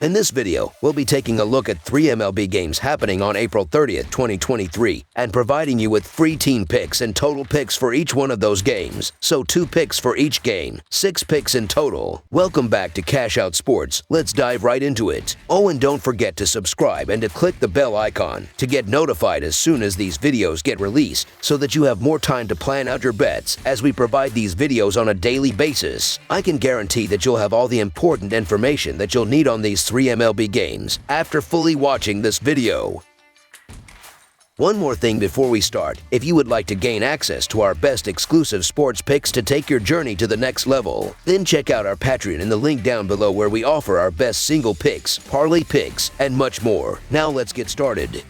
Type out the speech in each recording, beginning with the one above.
In this video, we'll be taking a look at 3 MLB games happening on April 30th, 2023, and providing you with free team picks and total picks for each one of those games. So 2 picks for each game, 6 picks in total. Welcome back to Cash Out Sports. Let's dive right into it. Oh, and don't forget to subscribe and to click the bell icon to get notified as soon as these videos get released, so that you have more time to plan out your bets as we provide these videos on a daily basis. I can guarantee that you'll have all the important information that you'll need on these 3 MLB games after fully watching this video. One more thing before we start. If you would like to gain access to our best exclusive sports picks to take your journey to the next level, then check out our Patreon in the link down below, where we offer our best single picks, parlay picks, and much more. Now let's get started.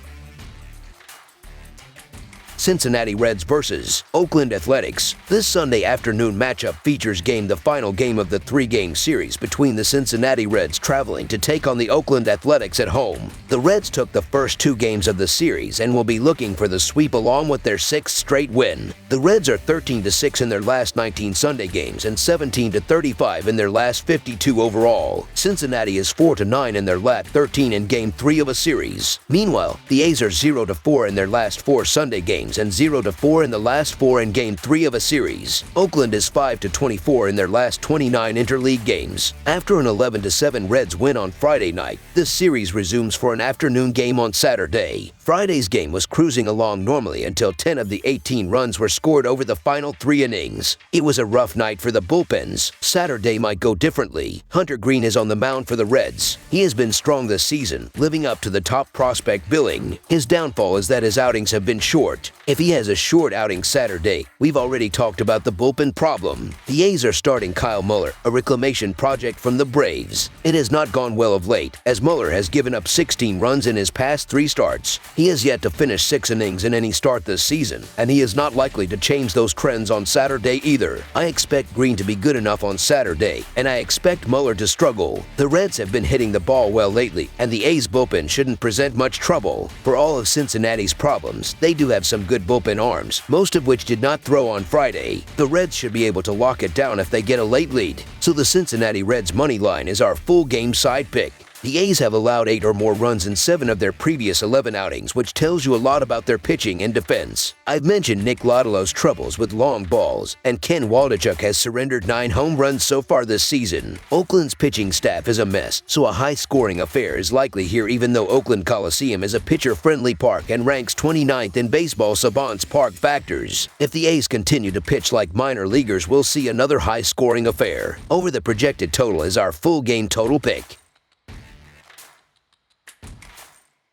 Cincinnati Reds vs. Oakland Athletics. This Sunday afternoon matchup features the final game of the 3-game series between the Cincinnati Reds traveling to take on the Oakland Athletics at home. The Reds took the first 2 games of the series and will be looking for the sweep along with their 6th straight win. The Reds are 13-6 in their last 19 Sunday games and 17-35 in their last 52 overall. Cincinnati is 4-9 in their last 13 in Game 3 of a series. Meanwhile, the A's are 0-4 in their last 4 Sunday games and 0-4 in the last 4 in Game 3 of a series. Oakland is 5-24 in their last 29 interleague games. After an 11-7 Reds win on Friday night, this series resumes for an afternoon game on Saturday. Friday's game was cruising along normally until 10 of the 18 runs were scored over the final 3 innings. It was a rough night for the bullpens. Saturday might go differently. Hunter Greene is on the mound for the Reds. He has been strong this season, living up to the top prospect billing. His downfall is that his outings have been short. If he has a short outing Saturday, we've already talked about the bullpen problem. The A's are starting Kyle Muller, a reclamation project from the Braves. It has not gone well of late, as Muller has given up 16 runs in his past 3 starts. He has yet to finish 6 innings in any start this season, and he is not likely to change those trends on Saturday either. I expect Greene to be good enough on Saturday, and I expect Muller to struggle. The Reds have been hitting the ball well lately, and the A's bullpen shouldn't present much trouble. For all of Cincinnati's problems, they do have some good bullpen arms, most of which did not throw on Friday. The Reds should be able to lock it down if they get a late lead, so the Cincinnati Reds money line is our full game side pick. The A's have allowed 8 or more runs in 7 of their previous 11 outings, which tells you a lot about their pitching and defense. I've mentioned Nick Lodolow's troubles with long balls, and Ken Waldichuk has surrendered 9 home runs so far this season. Oakland's pitching staff is a mess, so a high-scoring affair is likely here, even though Oakland Coliseum is a pitcher-friendly park and ranks 29th in Baseball Savant's park factors. If the A's continue to pitch like minor leaguers, we'll see another high-scoring affair. Over the projected total is our full game total pick.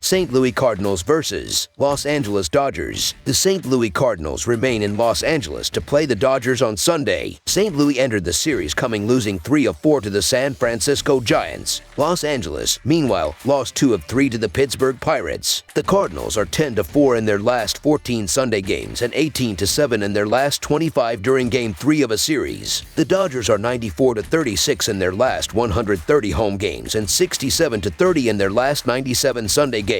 St. Louis Cardinals vs. Los Angeles Dodgers. The St. Louis Cardinals remain in Los Angeles to play the Dodgers on Sunday. St. Louis entered the series losing 3 of 4 to the San Francisco Giants. Los Angeles, meanwhile, lost 2 of 3 to the Pittsburgh Pirates. The Cardinals are 10-4 in their last 14 Sunday games and 18-7 in their last 25 during Game 3 of a series. The Dodgers are 94-36 in their last 130 home games and 67-30 in their last 97 Sunday games.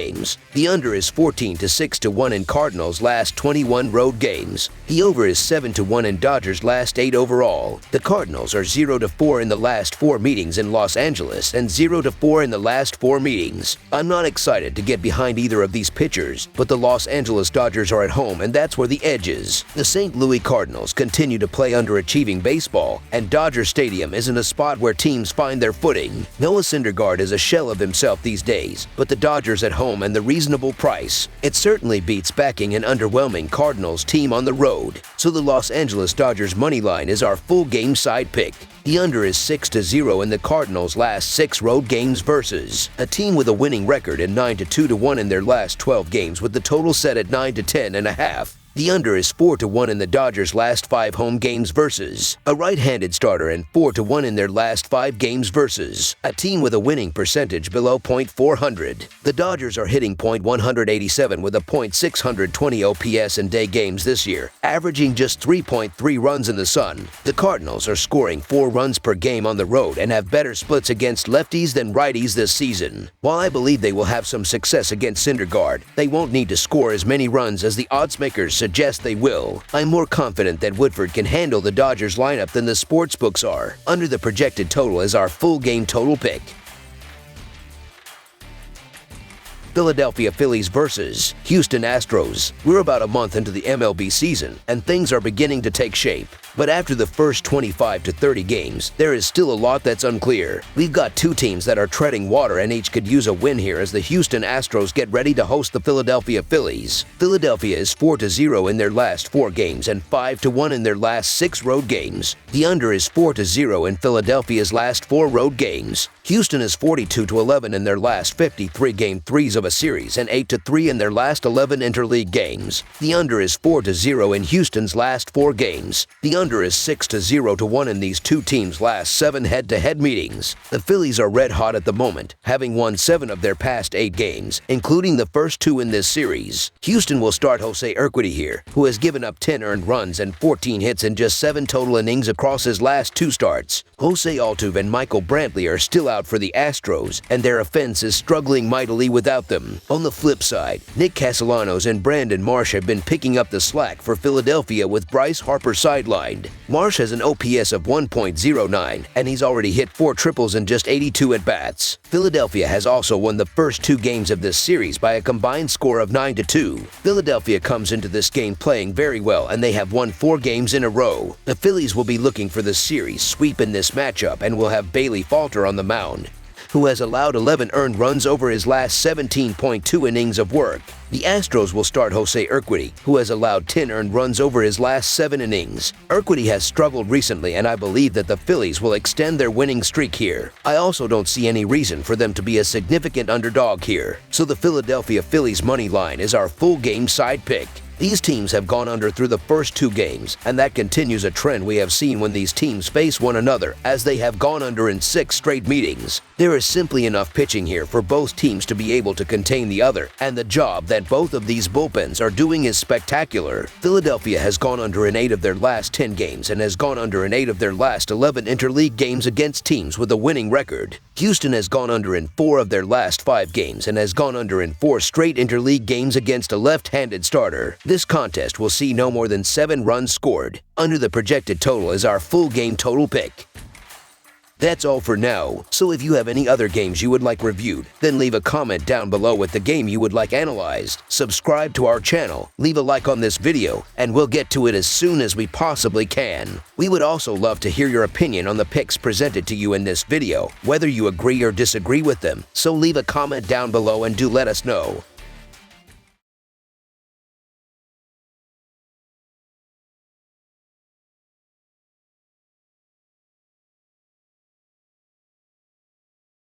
The under is 14-6-1 in Cardinals' last 21 road games. The over is 7-1 in Dodgers' last 8 overall. The Cardinals are 0-4 in the last 4 meetings in Los Angeles and 0-4 in the last 4 meetings. I'm not excited to get behind either of these pitchers, but the Los Angeles Dodgers are at home, and that's where the edge is. The St. Louis Cardinals continue to play underachieving baseball, and Dodger Stadium isn't a spot where teams find their footing. Noah Syndergaard is a shell of himself these days, but the Dodgers at home and the reasonable price, it certainly beats backing an underwhelming Cardinals team on the road. So the Los Angeles Dodgers money line is our full game side pick. The under is 6-0 in the Cardinals' last 6 road games versus a team with a winning record and 9-2-1 in their last 12 games, with the total set at 9-10.5. The under is 4-1 in the Dodgers' last 5 home games versus a right-handed starter, and 4-1 in their last 5 games versus a team with a winning percentage below .400. The Dodgers are hitting .187 with a .620 OPS in day games this year, averaging just 3.3 runs in the sun. The Cardinals are scoring 4 runs per game on the road and have better splits against lefties than righties this season. While I believe they will have some success against Syndergaard, they won't need to score as many runs as the odds makers suggest they will. I'm more confident that Woodford can handle the Dodgers lineup than the sportsbooks are. Under the projected total is our full game total pick. Philadelphia Phillies versus Houston Astros. We're about a month into the MLB season, and things are beginning to take shape. But after the first 25 to 30 games, there is still a lot that's unclear. We've got two teams that are treading water and each could use a win here as the Houston Astros get ready to host the Philadelphia Phillies. Philadelphia is 4-0 in their last 4 games and 5-1 in their last 6 road games. The under is 4-0 in Philadelphia's last 4 road games. Houston is 42-11 in their last 53 game threes of a series and 8-3 in their last 11 interleague games. The under is 4-0 in Houston's last 4 games. The under is 6-0-1 in these two teams' last 7 head-to-head meetings. The Phillies are red hot at the moment, having won 7 of their past 8 games, including the first 2 in this series. Houston will start Jose Urquidy here, who has given up 10 earned runs and 14 hits in just 7 total innings across his last 2 starts. Jose Altuve and Michael Brantley are still out for the Astros, and their offense is struggling mightily without them. On the flip side, Nick Castellanos and Brandon Marsh have been picking up the slack for Philadelphia with Bryce Harper sidelined. Marsh has an OPS of 1.09, and he's already hit 4 triples in just 82 at-bats. Philadelphia has also won the first 2 games of this series by a combined score of 9-2. Philadelphia comes into this game playing very well, and they have won 4 games in a row. The Phillies will be looking for the series sweep in this matchup and will have Bailey Falter on the mound, who has allowed 11 earned runs over his last 17.2 innings of work. The Astros will start Jose Urquidy, who has allowed 10 earned runs over his last 7 innings. Urquidy has struggled recently, and I believe that the Phillies will extend their winning streak here. I also don't see any reason for them to be a significant underdog here, so the Philadelphia Phillies money line is our full game side pick. These teams have gone under through the first 2 games, and that continues a trend we have seen when these teams face one another, as they have gone under in 6 straight meetings. There is simply enough pitching here for both teams to be able to contain the other, and the job that both of these bullpens are doing is spectacular. Philadelphia has gone under in 8 of their last 10 games and has gone under in 8 of their last 11 interleague games against teams with a winning record. Houston has gone under in 4 of their last 5 games and has gone under in 4 straight interleague games against a left-handed starter. This contest will see no more than 7 runs scored. Under the projected total is our full game total pick. That's all for now, so if you have any other games you would like reviewed, then leave a comment down below with the game you would like analyzed. Subscribe to our channel, leave a like on this video, and we'll get to it as soon as we possibly can. We would also love to hear your opinion on the picks presented to you in this video, whether you agree or disagree with them, so leave a comment down below and do let us know.